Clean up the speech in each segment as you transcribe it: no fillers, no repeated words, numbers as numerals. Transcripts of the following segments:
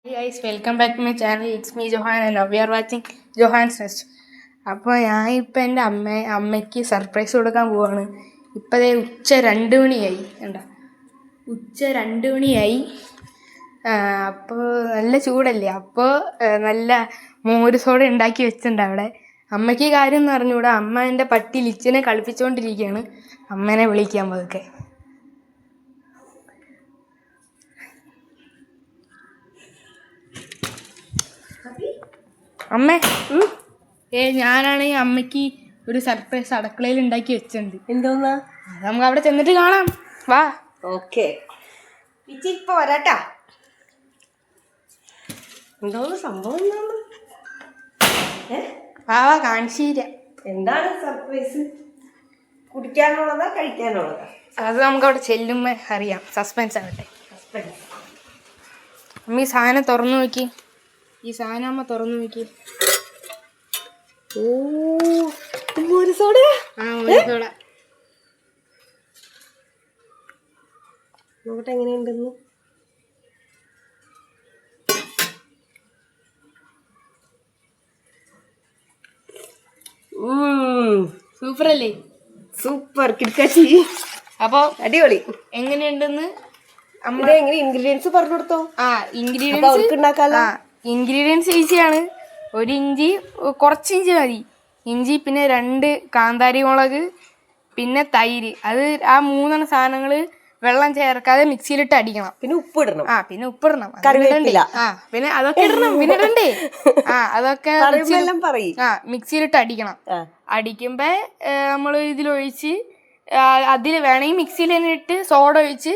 Hey guys, welcome back to my channel. It's me Johan and now we are watching Johan's Nest. അപ്പോൾ ഞാൻ ഇപ്പം എൻ്റെ അമ്മയ്ക്ക് surprise കൊടുക്കാൻ പോവാണ്. ഇപ്പോഴേ ഉച്ച 2 മണിയായി കണ്ട ഉച്ച 2 മണിയായി. അപ്പോൾ നല്ല ചൂടല്ലേ, അപ്പോൾ നല്ല മോര് സോഡ ഉണ്ടാക്കി വെച്ചിട്ടുണ്ട് അവിടെ. അമ്മയ്ക്ക് കാര്യം എന്ന് പറഞ്ഞുകൂടാ, അമ്മ എൻ്റെ പട്ടി ലിച്ചിനെ കളിപ്പിച്ചുകൊണ്ടിരിക്കുകയാണ്. അമ്മേനെ വിളിക്കാൻ പതുക്കെ. അമ്മേ, ഞാനാണെങ്കിൽ അമ്മയ്ക്ക് ഒരു സർപ്രൈസ് അടുക്കളയിൽ ഉണ്ടാക്കി വെച്ചിട്ടുണ്ട്. എന്തോന്നാ? അത് നമുക്ക് അവിടെ ചെന്നിട്ട് കാണാം, വാ. ഓക്കെ, ഇപ്പൊ വരാട്ടാ. എന്തോന്ന് സംഭവം? വാ കാണിച്ചു തരാം. എന്താണ് സർപ്രൈസ്? കുടിക്കാനുള്ളതാ കഴിക്കാനുള്ളതാ? അത് നമുക്ക് അവിടെ ചെല്ലുമ്പോ അറിയാം. സസ്പെൻസ് ആവട്ടെ. അമ്മ ഈ സാധനം തുറന്നു നോക്കി. ഈ സാധനം അമ്മ തുറന്നു നോക്കി. ഓ, മോര് സോഡ. മോര് സോഡ. നോക്കട്ടെ എങ്ങനെയുണ്ടെന്ന്. സൂപ്പർ അല്ലേ? സൂപ്പർ കിടക്കാച്ചി. അപ്പൊ അടിപൊളി. എങ്ങനെയുണ്ടെന്ന് എങ്ങനെ ഇൻഗ്രീഡിയൻസ് പറഞ്ഞു കൊടുത്തോ? ഇൻഗ്രീഡിയൻസ് ഈസിയാണ്. 1 ഇഞ്ചി, കുറച്ച് ഇഞ്ചി മതി. ഇഞ്ചി, പിന്നെ 2 കാന്താരി മുളക്, പിന്നെ തൈര്. അത് ആ 3 സാധനങ്ങൾ വെള്ളം ചേർക്കാതെ മിക്സിയിലിട്ട് അടിക്കണം. പിന്നെ ഉപ്പിടണം. പിന്നെ ഉപ്പിടണം. കറിവേപ്പില. പിന്നെ അതൊക്കെ ഇടണം. പിന്നെ ഇടണ്ടേ? അതൊക്കെ മിക്സിയിലിട്ട് അടിക്കണം. അടിക്കുമ്പോ നമ്മള് ഇതിലൊഴിച്ച്, അതിൽ വേണമെങ്കിൽ മിക്സിയിൽ തന്നെ ഇട്ട് സോഡ ഒഴിച്ച്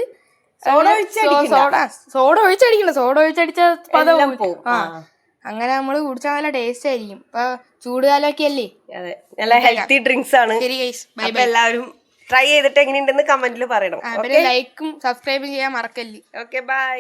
ഒഴിച്ചടിക്കണം. സോഡ ഒഴിച്ചടിച്ച പദം പോകും. അങ്ങനെ നമ്മൾ കുടിച്ചാൽ നല്ല ടേസ്റ്റ് ആയിരിക്കും. ഇപ്പൊ ചൂടുകാലമൊക്കെ അല്ലേ. നല്ല ഹെൽത്തി ഡ്രിങ്ക്സ് ആണ്. എല്ലാവരും ട്രൈ ചെയ്തിട്ട് എങ്ങനെയുണ്ടെന്ന് കമന്റിൽ പറയണം. ലൈക്കും സബ്സ്ക്രൈബും ചെയ്യാൻ മറക്കല്ലേ. Okay, by.